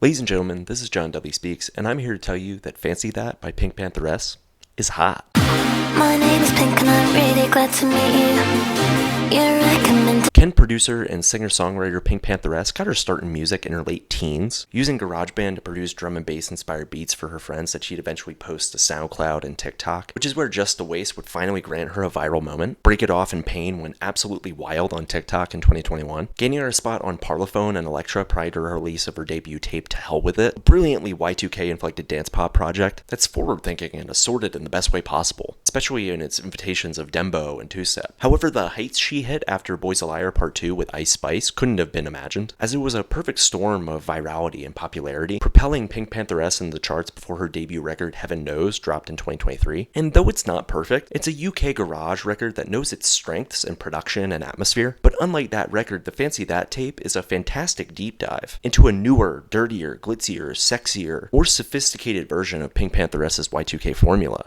Ladies and gentlemen, this is John W. Speaks, and I'm here to tell you that Fancy That by PinkPantheress is hot. My name is Pink and I'm really glad to meet you. You're recommended. Ken producer and singer-songwriter PinkPantheress got her start in music in her late teens, using GarageBand to produce drum and bass-inspired beats for her friends that she'd eventually post to SoundCloud and TikTok, which is where Just a Waste would finally grant her a viral moment. Break It Off and Pain went absolutely wild on TikTok in 2021, gaining her a spot on Parlophone and Elektra prior to her release of her debut tape To Hell With It, a brilliantly Y2K-inflected dance pop project that's forward-thinking and assorted in the best way possible, especially in its invitations of dembo and two-step. However, the heights she hit after Boys a Liar Part 2 with Ice Spice couldn't have been imagined, as it was a perfect storm of virality and popularity, propelling PinkPantheress into the charts before her debut record Heaven Knows dropped in 2023. And though it's not perfect, it's a UK garage record that knows its strengths in production and atmosphere, but unlike that record, the Fancy That tape is a fantastic deep dive into a newer, dirtier, glitzier, sexier, more sophisticated version of PinkPantheress's Y2K formula.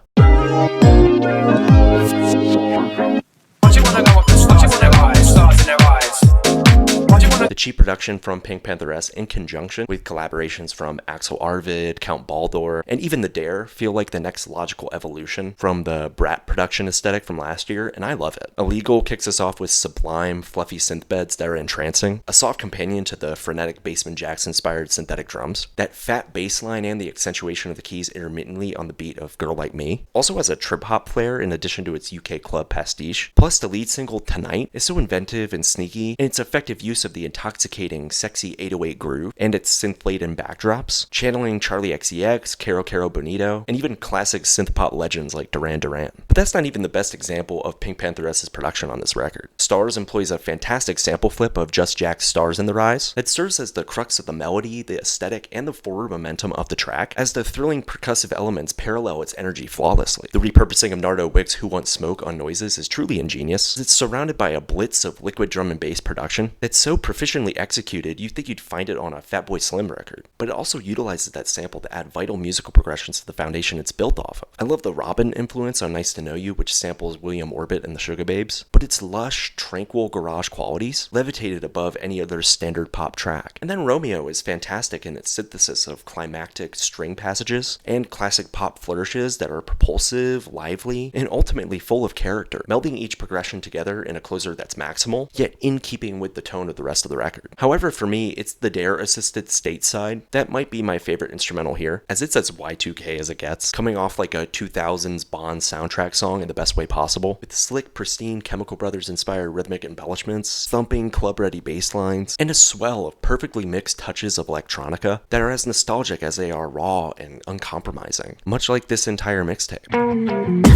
The cheap production from PinkPantheress in conjunction with collaborations from Axel Arvid, Count Baldur, and even The Dare feel like the next logical evolution from the Brat production aesthetic from last year, and I love it. Illegal kicks us off with sublime, fluffy synth beds that are entrancing, a soft companion to the frenetic Basement Jaxx-inspired synthetic drums, that fat bass line and the accentuation of the keys intermittently on the beat of Girl Like Me, also has a trip-hop flair in addition to its UK club pastiche, plus the lead single Tonight is so inventive and sneaky in its effective use of the intoxicating, sexy 808 groove and its synth-laden backdrops, channeling Charlie XCX, Caro Caro Bonito, and even classic synth-pop legends like Duran Duran. But that's not even the best example of PinkPantheress's production on this record. Stars employs a fantastic sample flip of Just Jack's Stars in the Rise that serves as the crux of the melody, the aesthetic, and the forward momentum of the track, as the thrilling percussive elements parallel its energy flawlessly. The repurposing of Nardo Wick's Who Wants Smoke on noises is truly ingenious. It's surrounded by a blitz of liquid drum and bass production that's so proficiently executed you'd think you'd find it on a Fatboy Slim record, but it also utilizes that sample to add vital musical progressions to the foundation it's built off of. I love the Robin influence on Nice to Know You, which samples William Orbit and the Sugar Babes, but its lush, tranquil garage qualities levitated above any other standard pop track. And then Romeo is fantastic in its synthesis of climactic string passages and classic pop flourishes that are propulsive, lively, and ultimately full of character, melding each progression together in a closer that's maximal, yet in keeping with the tone of the rest of the record. However, for me, it's the Dare assisted Stateside that might be my favorite instrumental here, as it's as Y2K as it gets, coming off like a 2000s Bond soundtrack song in the best way possible, with slick, pristine Chemical Brothers inspired rhythmic embellishments, thumping club-ready bass lines, and a swell of perfectly mixed touches of electronica that are as nostalgic as they are raw and uncompromising, much like this entire mixtape.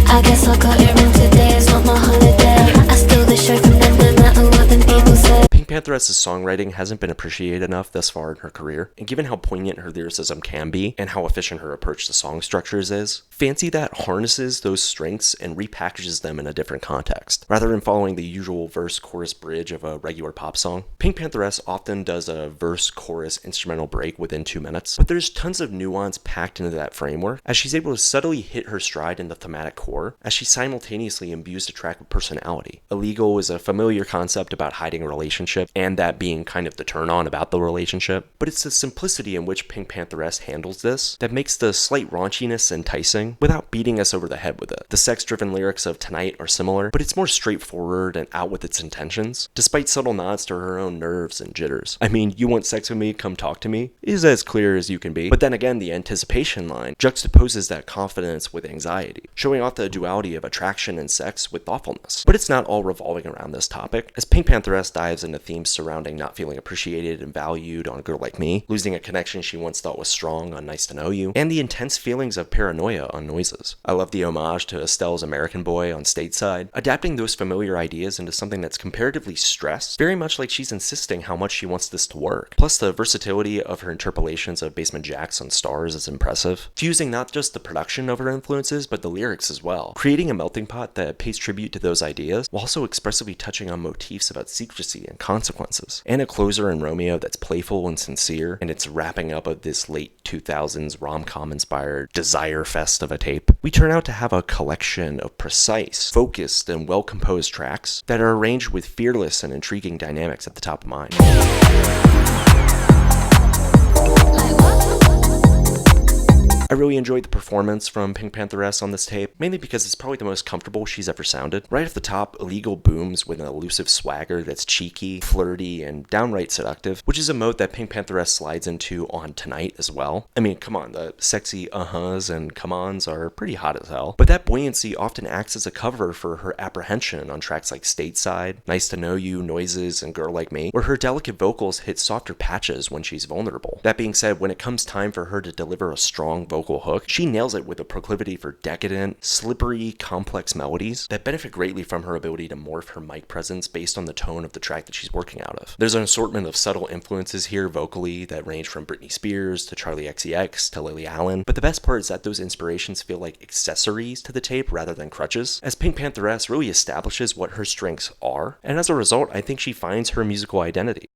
I guess I'll cut your room today, it's not my holiday. I steal the shirt from them, no matter what them people say. PinkPantheress's songwriting hasn't been appreciated enough thus far in her career, and given how poignant her lyricism can be, and how efficient her approach to song structures is, Fancy That harnesses those strengths and repackages them in a different context, rather than following the usual verse-chorus bridge of a regular pop song. PinkPantheress often does a verse-chorus instrumental break within 2 minutes, but there's tons of nuance packed into that framework, as she's able to subtly hit her stride in the thematic core, as she simultaneously imbues the track with personality. Illegal is a familiar concept about hiding a relationship, and that being kind of the turn-on about the relationship, but it's the simplicity in which PinkPantheress handles this that makes the slight raunchiness enticing without beating us over the head with it. The sex-driven lyrics of Tonight are similar, but it's more straightforward and out with its intentions, despite subtle nods to her own nerves and jitters. I mean, you want sex with me, come talk to me, is as clear as you can be, but then again, the anticipation line juxtaposes that confidence with anxiety, showing off the duality of attraction and sex with thoughtfulness. But it's not all revolving around this topic, as PinkPantheress dives into themes surrounding not feeling appreciated and valued on Girl Like Me, losing a connection she once thought was strong on Nice to Know You, and the intense feelings of paranoia on Noises. I love the homage to Estelle's American Boy on Stateside, adapting those familiar ideas into something that's comparatively stressed, very much like she's insisting how much she wants this to work. Plus, the versatility of her interpolations of Basement Jaxx on Stars is impressive, fusing not just the production of her influences, but the lyrics as well, creating a melting pot that pays tribute to those ideas, while also expressively touching on motifs about secrecy and consequences, and a closer in Romeo that's playful and sincere, and it's wrapping up of this late 2000s rom-com inspired desire fest of a tape. We turn out to have a collection of precise, focused, and well-composed tracks that are arranged with fearless and intriguing dynamics at the top of mind. Like what? I really enjoyed the performance from PinkPantheress on this tape, mainly because it's probably the most comfortable she's ever sounded. Right off the top, Illegal booms with an elusive swagger that's cheeky, flirty, and downright seductive, which is a mode that PinkPantheress slides into on Tonight as well. I mean, come on, the sexy uh-huhs and come-ons are pretty hot as hell, but that buoyancy often acts as a cover for her apprehension on tracks like Stateside, Nice to Know You, Noises, and Girl Like Me, where her delicate vocals hit softer patches when she's vulnerable. That being said, when it comes time for her to deliver a strong vocal hook, she nails it with a proclivity for decadent, slippery, complex melodies that benefit greatly from her ability to morph her mic presence based on the tone of the track that she's working out of. There's an assortment of subtle influences here vocally that range from Britney Spears to Charlie XCX to Lily Allen, but the best part is that those inspirations feel like accessories to the tape rather than crutches, as PinkPantheress really establishes what her strengths are, and as a result, I think she finds her musical identity.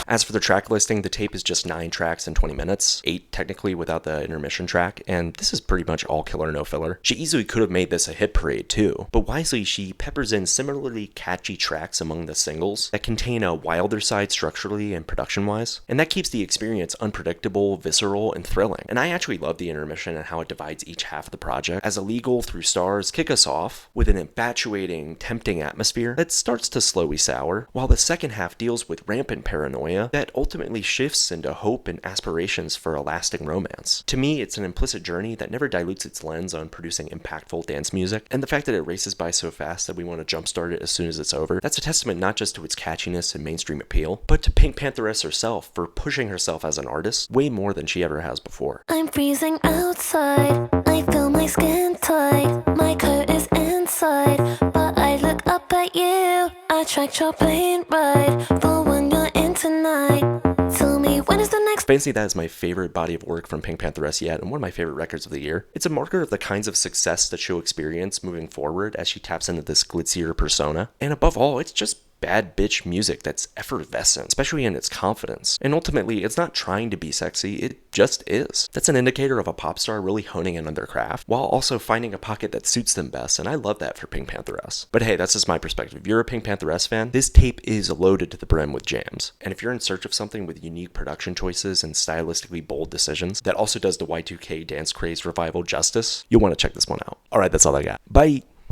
As for the track listing, the tape is just 9 tracks in 20 minutes, 8 technically without the intermission track, and this is pretty much all killer no filler. She easily could have made this a hit parade too, but wisely she peppers in similarly catchy tracks among the singles that contain a wilder side structurally and production-wise, and that keeps the experience unpredictable, visceral, and thrilling. And I actually love the intermission and how it divides each half of the project, as Illegal through Stars kick us off with an infatuating, tempting atmosphere that starts to slowly sour, while the second half deals with rampant paranoia that ultimately shifts into hope and aspirations for a lasting romance. To me, it's an implicit journey that never dilutes its lens on producing impactful dance music, and the fact that it races by so fast that we want to jumpstart it as soon as it's over, that's a testament not just to its catchiness and mainstream appeal, but to PinkPantheress herself for pushing herself as an artist way more than she ever has before. I'm freezing outside, I feel my skin tight, my coat is inside, but I look up at you, I tracked your plane ride, the one you're in tonight, tell me when is the next. Fancy that is my favorite body of work from PinkPantheress yet, and one of my favorite records of the year. It's a marker of the kinds of success that she'll experience moving forward as she taps into this glitzier persona, and above all, it's just bad bitch music that's effervescent, especially in its confidence. And ultimately, it's not trying to be sexy, it just is. That's an indicator of a pop star really honing in on their craft, while also finding a pocket that suits them best, and I love that for PinkPantheress. But hey, that's just my perspective. If you're a PinkPantheress fan, this tape is loaded to the brim with jams. And if you're in search of something with unique production choices and stylistically bold decisions that also does the Y2K dance craze revival justice, you'll want to check this one out. Alright, that's all I got. Bye!